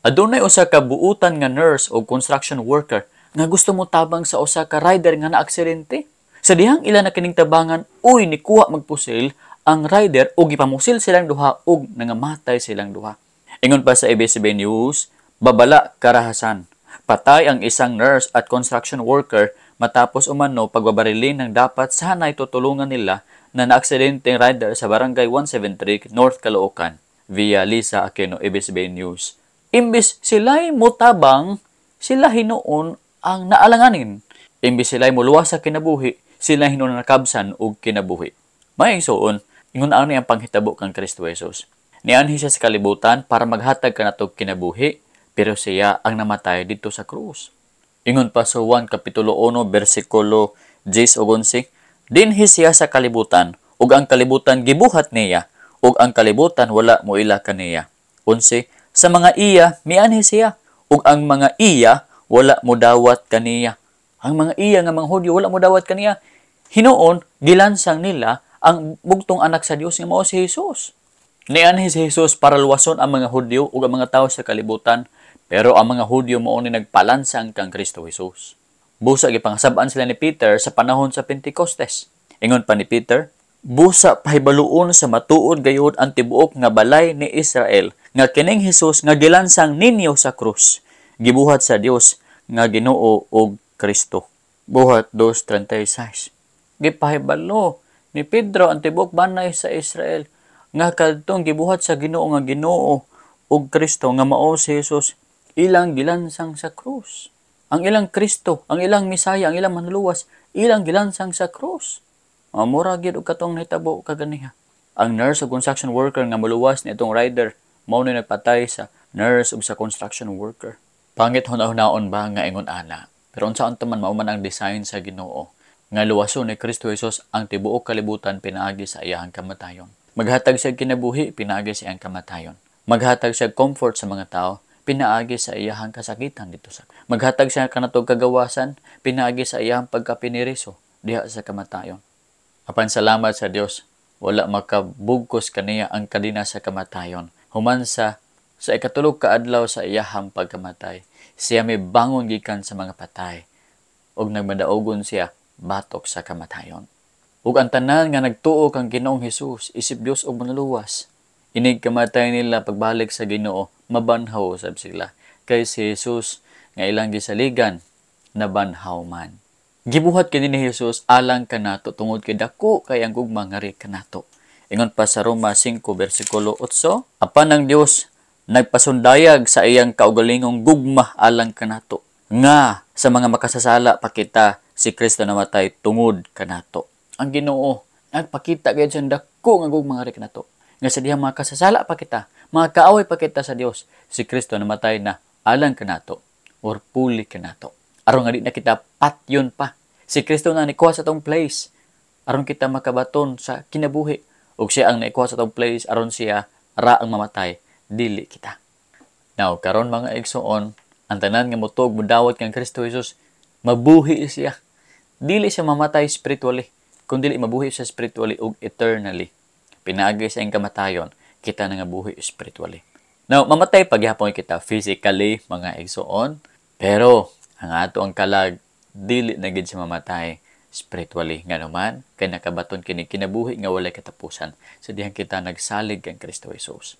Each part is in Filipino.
Adunay usa ka buutan nga nurse o construction worker nga gusto mo tabang sa usa ka rider nga naaksidente. Sa dihang ila na kining tabangan, uy nikuha magpusil ang rider o gipamusil silang duha ug nangamatay silang duha. Ingon pa sa ABS-CBN News, babala karahasan. Patay ang isang nurse at construction worker matapos umano pagbabarilin ng dapat sana'y tutulungan nila na naaksidenteng rider sa Barangay 173, North Caloocan, via Lisa Aquino, ABS-CBN News. Imbis sila'y mutabang, sila hinuon ang naalanganin. Imbis sila'y muluwas sa kinabuhi, sila hinuon nakabsan og kinabuhi. May suon, ingon ani ang panghitabo kang Kristo Jesus. Nianhi siya sa kalibutan para maghatag kanatog kinabuhi, pero siya ang namatay dito sa krus. Ingon pa sa 1 Kapitulo 1, versikulo 10 o 11, dinhi siya sa kalibutan, ug ang kalibutan gibuhat niya, ug ang kalibutan wala moila kaniya. 11, sa mga iya, mianhi siya, ug ang mga iya, wala mo dawat kaniya. Ang mga iya nga mga Hudyo, wala mo dawat kaniya. Hinuon, gilansang nila ang bugtong anak sa Dios nga mao si Jesus. Nianhi si Jesus para luwason ang mga Hudyo ug ang mga tawo sa kalibutan, pero ang mga Hudyo mao ni nagpalansang kang Kristo Jesus. Busa gipangasab-an sila ni Peter sa panahon sa Pentecostes. Ingon pa ni Peter, busa pahibaluon sa matuod gayud ang tibuok nga balay ni Israel nga kining Jesus nga gilansang ninyo sa krus, gibuhat sa Dios nga Ginoo ug Kristo. Buhat 2:36. Gipahibalo ni Pedro ang tibuok banay sa Israel nga kadtong gibuhat sa Ginoo nga Ginoo ug Kristo nga mao si Jesus, ilang gilansang sa krus. Ang ilang Kristo, ang ilang Misaya, ang ilang manluluwas, ilang gilansang sa krus. Mura gyud og katong nahitabo kaganiha. Ang nurse ug construction worker nga muluwas ni itong rider mao ni nagpatay sa nurse ug sa construction worker. Pangit hunahunahon ba nga ingon ana? Pero unsaon man mao man ang design sa Ginoo nga luwason ni Kristo Jesus ang tibuok kalibutan pinaagi sa iyahang kamatayon. Maghatag siya kinabuhi, pinaagi sa iyang kamatayon. Maghatag siya comfort sa mga tao, pinaagi sa iyahang kasakitan dito sa. Maghatag siya kanatog kagawasan, pinaagi sa iyahang pagkapiniriso diha sa kamatayon. Apan salamat sa Dios, wala makabugkos kaniya ang kadina sa kamatayon. Human sa ikatulog ka adlaw sa iyahang pagkamatay, siya may bangon gikan sa mga patay ug nagmadaogon siya batok sa kamatayon. Ug ang tanan nga nagtuo kang Ginoong Hesus, isip Dios ug manluluwas, inig kamatay nila pagbalik sa Ginoo, mabanhaw sab sila. Kay si Jesus nga ilang gisaligan, nabanhaw man. Gibuhat kini ni Jesus alang kanato tungod kay dako kay ang gugma nga ri kanato. Ingon pa sa Roma 5 versikulo 8, apan ang Dios nagpasundayag sa iyang kaugalingong gugma alang kanato, nga sa mga makasasala pa kita si Kristo namatay tungod kanato. Ang Ginoo nagpakita gayud sa dako nga gugma nga ri kanato, nga sa dihang mga kasasala pa kita, mga kaaway pa kita sa Dios, si Kristo namatay na alang kanato or puli kanato. Aron nga di na kita patyon pa. Si Kristo na nikuha sa tong place aron kita makabaton sa kinabuhi, ug siya ang naikuha sa tong place aron siya ra ang mamatay, dili kita. Now karon mga igsoon, ang tanan nga mutog mudawat kang Kristo Jesus, mabuhi siya. Dili siya mamatay spiritually, kundi mabuhi siya spiritually ug eternally. Pinaagi sa iyang kamatayon, kita na nga buhi spiritually. Now, mamatay paghapon kita physically, mga igsoon, pero ang ato ang kalag, dili na gid siya mamatay spiritually. Nga naman, kay nakabaton kini kinabuhi nga walay katapusan. Sa dihang kita nagsalig kang Kristo Jesus.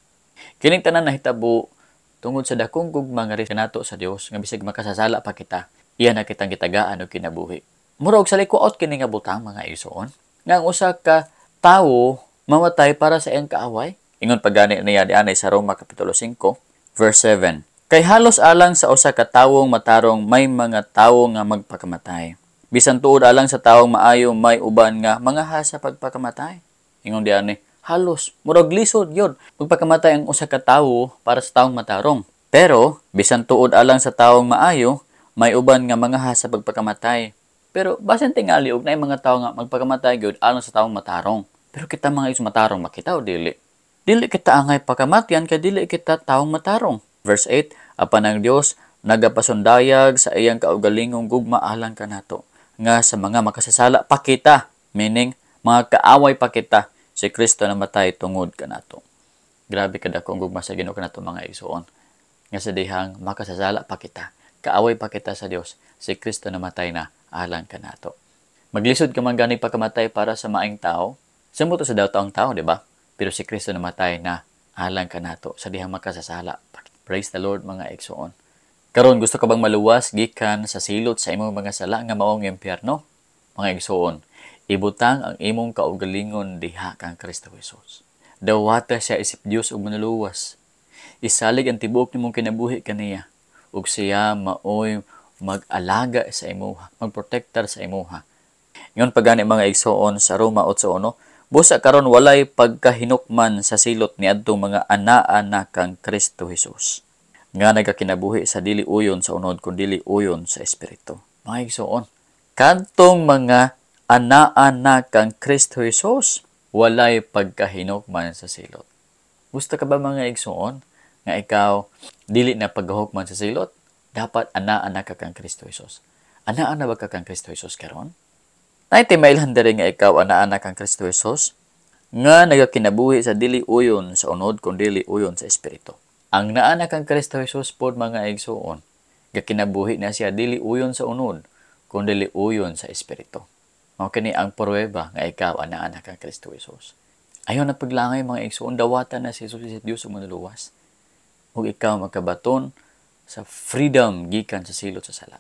Kining tanan nahitabo tungod sa dakong gugma nga kanato sa Dios, nga bisag makasasala pa kita, iyan na kitang gitagaan og kinabuhi. Murag sa likuot kini nga butang, mga igsoon, nga ang usa ka tawo mamatay para sa iyang kaaway. Ingon pagani niya dianay sa Roma Kapitulo 5, verse 7. Kay halos alang sa usa ka tawong matarong may mga tawo nga magpakamatay. Bisan tuod alang sa tawong maayo may uban nga mga sa pagpakamatay. Ingon dianay, halos murag lisod yun magpakamatay ang usa ka tawo para sa tawong matarong. Pero bisan tuod alang sa tawong maayo may uban nga mga sa pagpakamatay. Pero basin tingali og naay mga tawo nga magpakamatay gyud alang sa tawong matarong. Pero kita mga is matarong makita o dili? Dili kita angay pagkamatyan kay dili kita taong matarong. Verse 8, apan ang Dios nagapasundayag sa iyang kaugalingong gugma alang kanato, nga sa mga makasasala pa kita, meaning mga kaaway pa kita, si Kristo namatay tungod kanato. Grabe kadakong gugma sa Ginoo kanato, mga igsoon. nga sa dihang makasasala pa kita, kaaway pa kita sa Dios, si Kristo namatay na alang kanato. Maglisod ka man gani pagkamatay para sa maayong tao, samo to sa daw taong tao, di ba? Pero si Kristo namatay na alang kanato sa dihang makasasala. Praise the Lord mga igsoon. Karon gusto ka bang maluwas gikan sa silot sa imong mga sala nga maong impyerno? Mga igsoon, ibutang ang imong kaugalingon diha kang Kristo Jesus. Dawata siya isip Dios ug manuluwas. Isalig ang tibuok nimong kinabuhi kaniya ug siya maoy mag-alaga sa imuha, magprotektar sa imuha. Ingon pa gani mga igsoon sa Roma 8:1, busa karon walay pagkahinukman sa silot niadtong mga anaa na kang Kristo Jesus, nga nagakinabuhi sa dili uyon sa unod kun dili uyon sa espiritu. Mga igsoon, kadtong mga anaa na kang Kristo Jesus, walay pagkahinukman sa silot. Gusto ka ba mga igsoon nga ikaw dili na paghukman sa silot? Dapat anaa na ka kang Kristo Jesus. Anaa na ba ka kang Kristo Jesus karon? Naitimailhan diri nga ikaw anaa na kang Kristo Jesus nga nagakinabuhi sa dili uyon sa unod kun dili uyon sa espiritu. Ang naa na kang Kristo Jesus pod mga igsoon, gakinabuhi na siya dili uyon sa unod kun dili uyon sa espiritu. Mao kini ang pruweba nga ikaw anaa na kang Kristo Jesus. Ayon na paglangay mga igsoon, dawatan na si Jesus sa Dios ug manuluwas. Ug ikaw magkabaton sa freedom gikan sa silot sa sala.